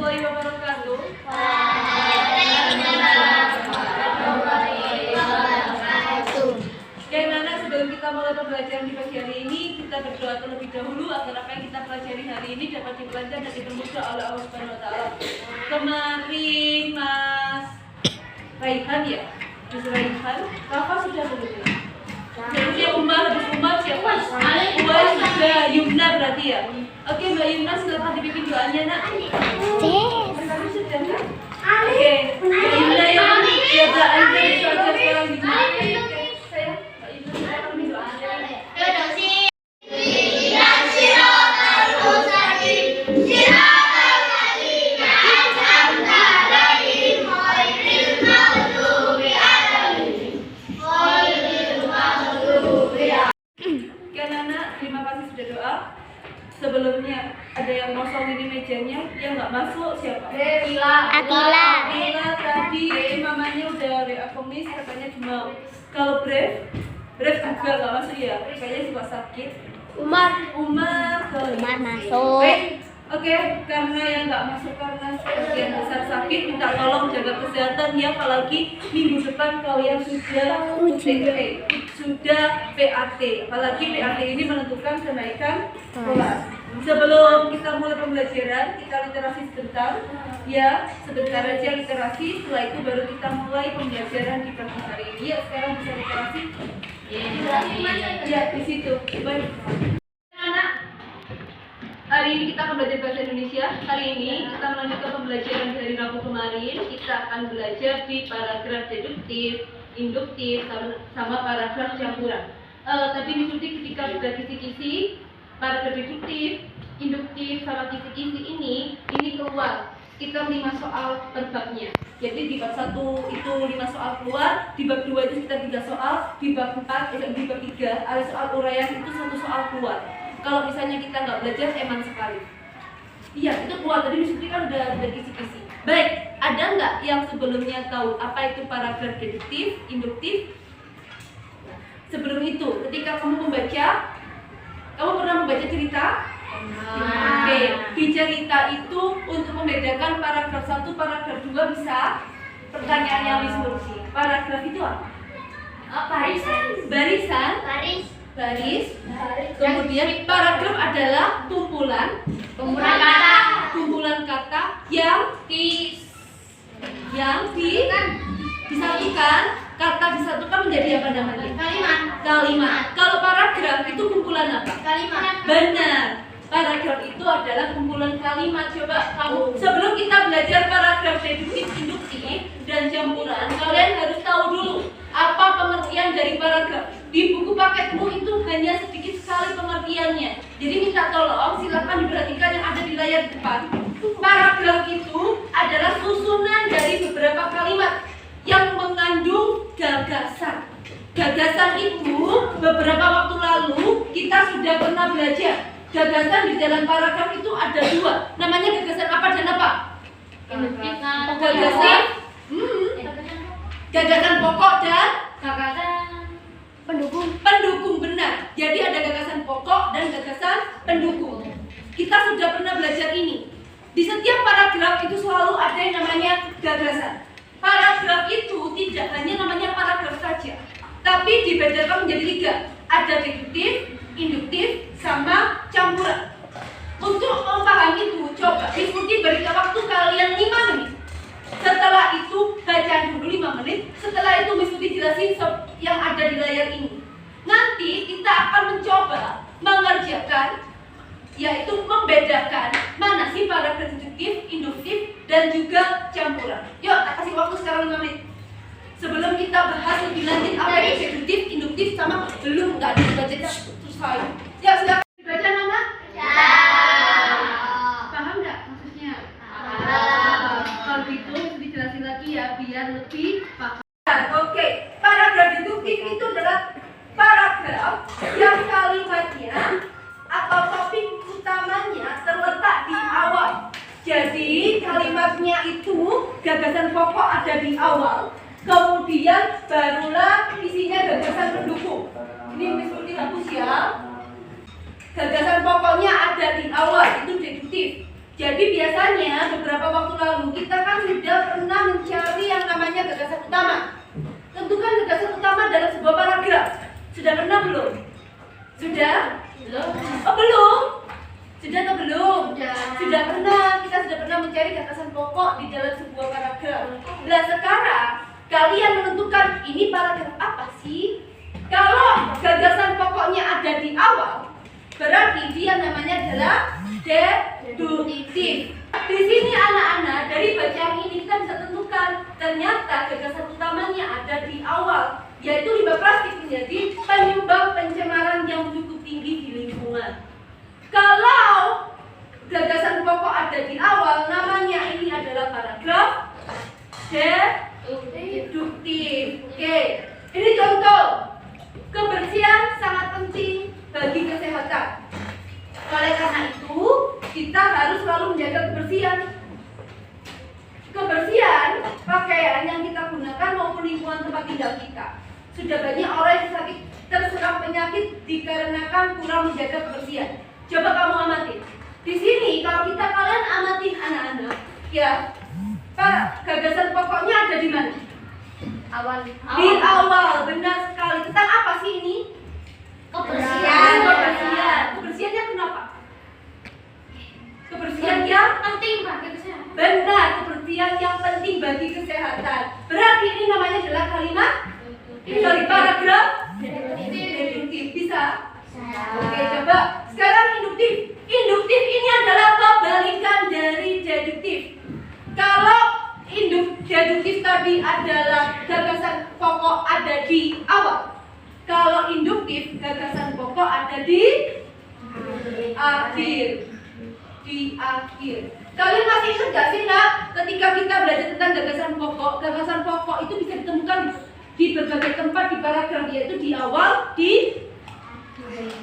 warahmatullahi wabarakatuh. Oke, anak, sebelum kita mulai pembelajaran di pagi hari ini, kita berdoa terlebih dahulu agar apa yang kita pelajari hari ini dapat dipelajari dan dipermudah oleh Allah Subhanahu Wa Taala. Kemarin Mas Raihan ya, Mas Raihan, Rafa sudah belum? Jadi Umar, habis Umar siapa? Umar sudah, Yumna berarti ya. Oke, Mbak Yumna silakan dipimpin doanya nak. Sudah kan? Oke, Mbak Yumna yang siapa anda bisa sekarang di mana? Saya Mbak Yumna silakan dipimpin doanya. Sebelumnya ada yang kosong ini mejanya, yang nggak masuk siapa? Akila tadi mamanya udah WA komis katanya cuma kalau Brave juga nggak masuk ya, kayaknya suka sakit. Umar masuk. Oke, karena yang nggak masuk karena sebagian besar sakit, minta tolong jaga kesehatan ya, apalagi minggu depan kalian sudah PAT, apalagi PAT ini menentukan kenaikan kelas. Sebelum kita mulai pembelajaran, kita literasi sebentar ya, sebentar aja literasi, setelah itu baru kita mulai pembelajaran di pagi hari ini. Ya, sekarang bisa literasi ya di situ. Baik anak, hari ini kita akan belajar bahasa Indonesia. Hari ini kita melanjutkan pembelajaran dari Rabu kemarin. Kita akan belajar di paragraf deduktif, induktif, sama paragraf campuran. Tadi mengikuti ketika sudah kisi-kisi paragraf deduktif, induktif, sama kisi-kisi ini keluar. Kita 5 soal per babnya. Jadi di bab 1 itu 5 soal keluar, di bab 2 itu sekitar 3 soal, di bab 4, di bab 3 ada soal uraian itu 1 soal keluar. Kalau misalnya kita nggak belajar, eman sekali. Iya, itu keluar. Tadi Miss Putri kan udah kisi-kisi. Baik, ada nggak yang sebelumnya tahu apa itu paragraf deduktif, induktif? Sebelum itu, ketika kamu membaca, kamu pernah membaca cerita? Oke, di cerita itu untuk membedakan paragraf 1, paragraf 2 bisa pertanyaannya Miss Putri. Paragraf itu apa? Barisan. Baris. Kemudian paragraf adalah kumpulan kata yang disatukan. Kata disatukan menjadi apa namanya? Kalimat. Kalau paragraf itu kumpulan apa? Kalimat. Benar. Paragraf itu adalah kumpulan kalimat. Coba kamu, sebelum kita belajar paragraf deduktif, induktif, dan campuran, kalian harus tahu dulu apa pengertian dari paragraf. Di buku paketmu itu hanya sedikit sekali pengertiannya. Jadi minta tolong silakan diperhatikan yang ada di layar depan. Paragraf itu adalah susunan dari beberapa kalimat yang mengandung gagasan. Gagasan itu beberapa waktu lalu kita sudah pernah belajar. Gagasan di dalam paragraf itu ada 2. Namanya gagasan apa dan apa? Gagasan pokok dan pendukung, benar. Jadi ada gagasan pokok dan gagasan pendukung. Kita sudah pernah belajar ini. Di setiap paragraf itu selalu ada yang namanya gagasan. Paragraf itu tidak hanya namanya paragraf saja, tapi dibedakan menjadi 3. Ada deduktif, induktif, sama campuran. Untuk memahami itu, coba diskusi berikan waktu kalian 5 menit. Setelah itu bacaan dulu 5 menit. Setelah itu Miss Putri jelasin yang ada di layar ini. Nanti kita akan mencoba mengerjakan, yaitu membedakan mana sih paragraf deduktif, induktif, dan juga campuran. Yuk, tak kasih waktu sekarang 5 menit. Sebelum kita bahas lebih lanjut apa itu deduktif, induktif, sama belum nggak dibaca terus saya. Ya sudah dibaca Nana? Ya. Paham nggak maksudnya? Kalau gitu dijelasin lagi ya biar lebih paham. Oke, paragraf deduktif itu adalah paragraf yang kalimatnya atau topik utamanya terletak di awal. Jadi kalimatnya itu gagasan pokok ada di awal, kemudian barulah isinya gagasan pendukung. Ini Miss Putri hapus ya. Gagasan pokoknya ada di awal, itu deduktif. Jadi biasanya beberapa waktu lalu kita kan sudah pernah mencari yang namanya gagasan utama. Tentukan gagasan utama dalam sebuah paragraf. Sudah pernah belum? Sudah? Belum. Oh belum? Sudah atau belum? Sudah pernah. Kita sudah pernah mencari gagasan pokok di dalam sebuah paragraf. Nah sekarang kalian menentukan ini paragraf apa sih? Kalau gagasan pokoknya ada di awal, berarti dia namanya adalah deduktif. Di sini anak-anak dari bacaan ini kita bisa tentukan ternyata gagasan utamanya ada di awal, yaitu limbah plastik menjadi penyumbang pencemaran yang cukup tinggi di lingkungan. Kalau gagasan pokok ada di awal, namanya ini adalah paragraf deduktif. Oke, ini contoh. Kebersihan sangat penting bagi kesehatan. Oleh karena itu, kita harus selalu menjaga kebersihan. Kebersihan pakaian yang kita gunakan maupun lingkungan tempat tinggal kita. Sudah banyak orang yang terserang penyakit dikarenakan kurang menjaga kebersihan. Coba kamu amati. Di sini kalau kalian amatin anak-anak, ya, gagasan pokoknya ada di mana? Di awal, benar sekali. Tentang apa sih ini? Kebersihan. Kebersihannya kenapa? Kebersihan yang penting bagi kesehatan. Benar, kebersihan yang penting bagi kesehatan. Berarti ini namanya adalah kalimat dari paragraf deduktif. Bisa? Oke, coba. Sekarang induktif. Induktif ini adalah kebalikan dari deduktif. Kalau deduktif tadi adalah gagasan pokok ada di awal. Kalau induktif gagasan pokok ada di akhir. Di akhir. Kalian masih ingat gak sih nak, ketika kita belajar tentang gagasan pokok itu bisa ditemukan di berbagai tempat di paragraf, yaitu di awal, di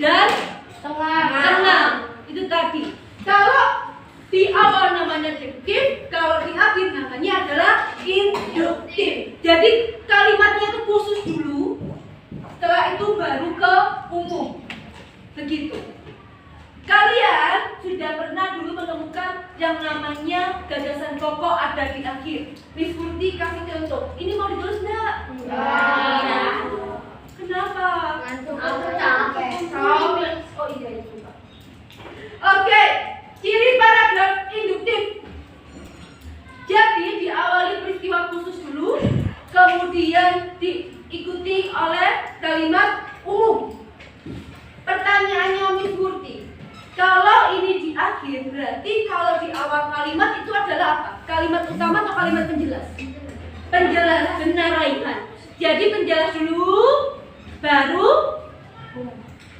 dan tengah. Itu tadi. Kalau di awal namanya deduktif, kalau di akhir namanya adalah induktif. Jadi kalimatnya itu khusus dulu, setelah itu baru ke umum. Begitu. Kalian sudah pernah dulu menemukan yang namanya gagasan pokok ada di akhir. Miss Putih kasih contoh. Ini mau ditulis enggak? Enggak. Kenapa? Aku capek. Oh iya. Oke. Ciri paragraf induktif. Jadi diawali peristiwa khusus dulu, kemudian diikuti oleh kalimat umum. Pertanyaannya Miss Murti, kalau ini di akhir, berarti kalau di awal kalimat itu adalah apa? Kalimat utama atau kalimat penjelas? Penjelas, benar Raihan. Jadi penjelas dulu, baru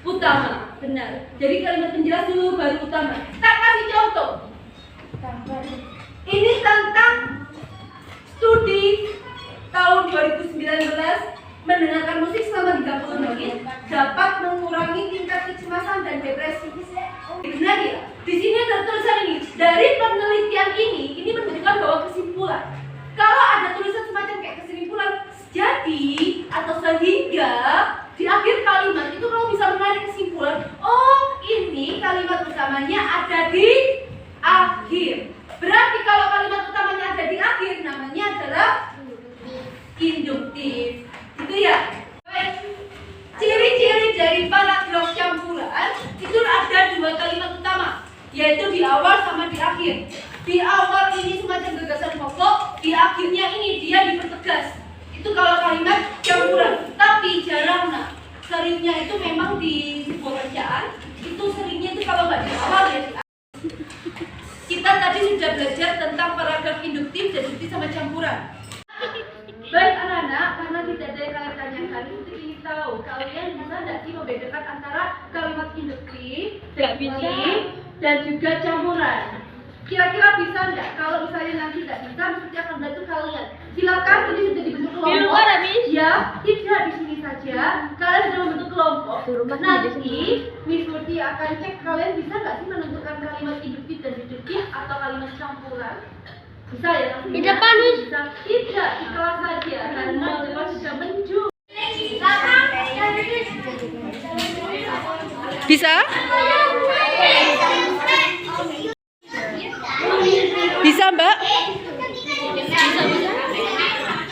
utama. Benar. Jadi kalimat penjelas dulu baru utama. Tak kasih contoh. Ini tentang studi tahun 2019, mendengarkan musik selama 30 menit dapat mengurangi tingkat kecemasan dan depresi. Benar ya? Di sini ada tulisan ini. Dari penelitian ini menunjukkan bahwa kesimpulan. Kalau ada tulisan semacam kayak kesimpulan, jadi atau sehingga di akhir kalimat itu kamu bisa menarik kesimpulan, oh ini kalimat utamanya ada di akhir. Berarti kalau kalimat utamanya ada di akhir, namanya adalah induktif. Gitu ya. Baik. Ciri-ciri dari paragraf campuran itu ada dua kalimat utama, yaitu di awal sama di akhir. Di awal ini semacam gagasan pokok, di akhirnya ini dia dipertegas. Itu kalau kalimat campuran. Tapi jarang nak. Seringnya itu memang di sebuah bacaan, itu seringnya itu kalau nggak di awal ya di akhir. Kita tadi sudah belajar tentang paragraf induktif, deduktif sama campuran. Baik anak-anak, karena tidak ada yang kalian tanyakan, itu ingin tahu kalian bisa tidak sih membedakan antara kalimat induktif, deduktif, dan juga campuran. Kira-kira bisa enggak? Kalau misalnya nanti tidak bisa, Miss akan bantu kalian. Silakan, ini sudah dibentuk kelompok. Di luar, Miss? Ya, tidak di sini saja. Kalian sudah membentuk kelompok. Nanti Miss Murti akan cek kalian bisa nggak sih menentukan kalimat induktif dan deduktif atau kalimat campuran. Bisa ya? Di depan, Miss? Bisa. Tidak, di kelas saja karena kelas sudah menju. Bisa? Bisa, Mbak?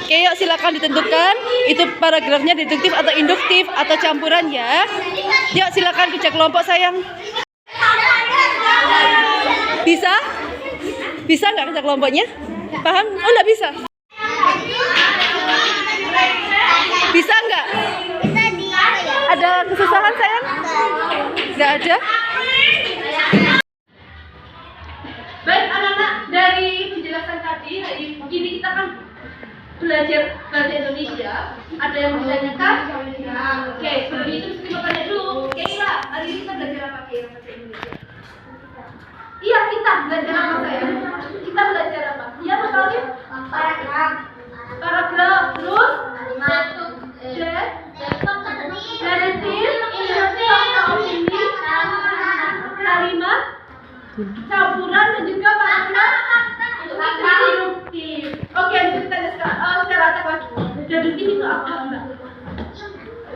Oke, yuk silakan ditentukan itu paragrafnya deduktif atau induktif atau campuran ya. Yuk silakan kerja kelompok sayang. Bisa? Bisa nggak kerja kelompoknya? Paham? Oh, nggak bisa. Bisa nggak? Ada kesusahan sayang? Nggak ada? Baik anak-anak, dari penjelasan tadi, ini kita kan belajar bahasa Indonesia. Ada yang menanyakan? Oke, sebelum itu mesti bertanya dulu. Keira, hari ini kita belajar apa Keira bahasa Indonesia? Iya, kita belajar apa sayang? Kita belajar apa? Iya, betul. Paragraf, terus genitif, kalimat, campuran dan juga paragraf deduktif. Oke, bisa kita secara acak lagi. Deduktif itu apa, Mbak?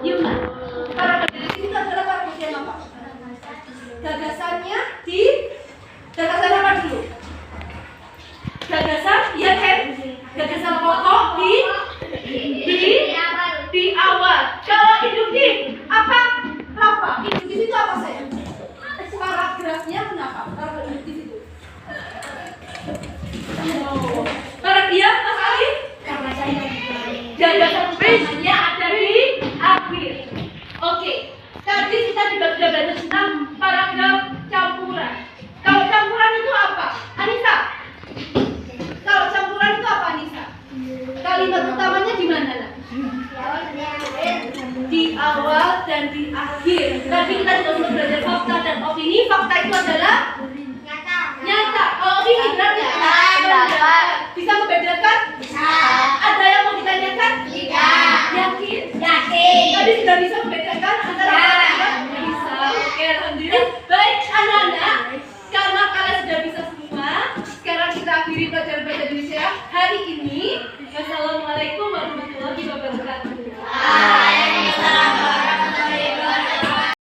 Yuk, paragraf deduktif itu adalah paragraf yang apa? Gagasannya gagasan apa dulu? Gagasan, ya kan? Gagasan pokok di awal. Kalau induktif, apa? Rafa, induktif itu apa saya? Paragrafnya kenapa? Paragraf induktif itu. Paragraf, Mas Alif? Gagasan prinsipnya ada di akhir. Oke, tadi kita juga sudah belajar tentang paragraf campuran. Kalau campuran itu apa? Anissa? Kalau campuran itu apa, Anissa? Kalimat utamanya di mana, Nak? Di awal dan di akhir. Tadi kita juga sudah belajar fakta dan opini. Fakta itu adalah